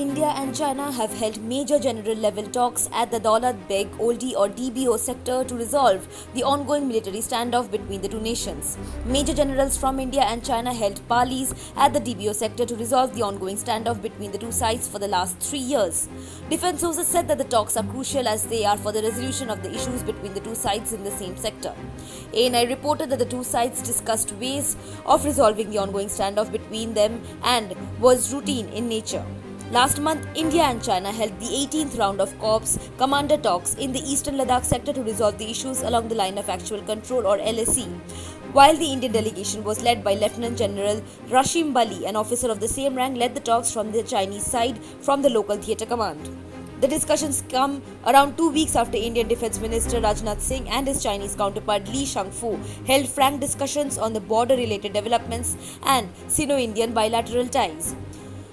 India and China have held major general-level talks at the Daulat Beg Oldie or DBO sector to resolve the ongoing military standoff between the two nations. Major generals from India and China held parleys at the DBO sector to resolve the ongoing standoff between the two sides for the last 3 years. Defense sources said that the talks are crucial as they are for the resolution of the issues between the two sides in the same sector. ANI reported that the two sides discussed ways of resolving the ongoing standoff between them and was routine in nature. Last month, India and China held the 18th round of Corps Commander talks in the eastern Ladakh sector to resolve the issues along the line of actual control or LAC. While the Indian delegation was led by Lieutenant General Rashim Bali, an officer of the same rank led the talks from the Chinese side from the local theatre command. The discussions come around 2 weeks after Indian Defence Minister Rajnath Singh and his Chinese counterpart Li Shangfu held frank discussions on the border-related developments and Sino-Indian bilateral ties.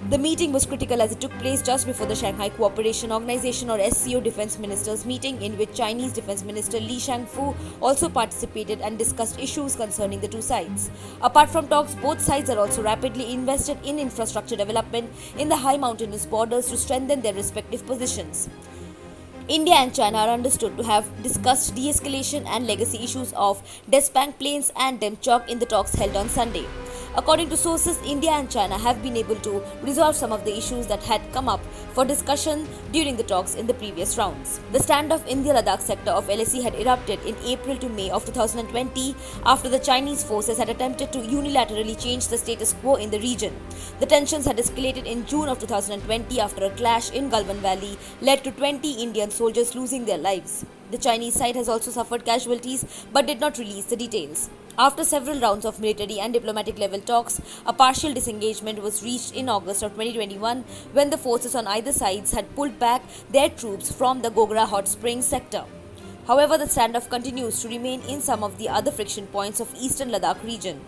The meeting was critical as it took place just before the Shanghai Cooperation Organization or SCO Defense Ministers meeting, in which Chinese Defense Minister Li Shangfu also participated and discussed issues concerning the two sides. Apart from talks, both sides are also rapidly invested in infrastructure development in the high mountainous borders to strengthen their respective positions. India and China are understood to have discussed de-escalation and legacy issues of Despang Plains and Demchok in the talks held on Sunday. According to sources, India and China have been able to resolve some of the issues that had come up for discussion during the talks in the previous rounds. The standoff in the Ladakh sector of LAC had erupted in April to May of 2020 after the Chinese forces had attempted to unilaterally change the status quo in the region. The tensions had escalated in June of 2020 after a clash in Galwan Valley led to 20 Indian soldiers losing their lives. The Chinese side has also suffered casualties but did not release the details. After several rounds of military and diplomatic level talks, a partial disengagement was reached in August of 2021 when the forces on either sides had pulled back their troops from the Gogra Hot Springs sector. However, the standoff continues to remain in some of the other friction points of eastern Ladakh region.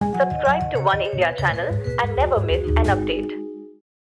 Subscribe to One India channel and never miss an update.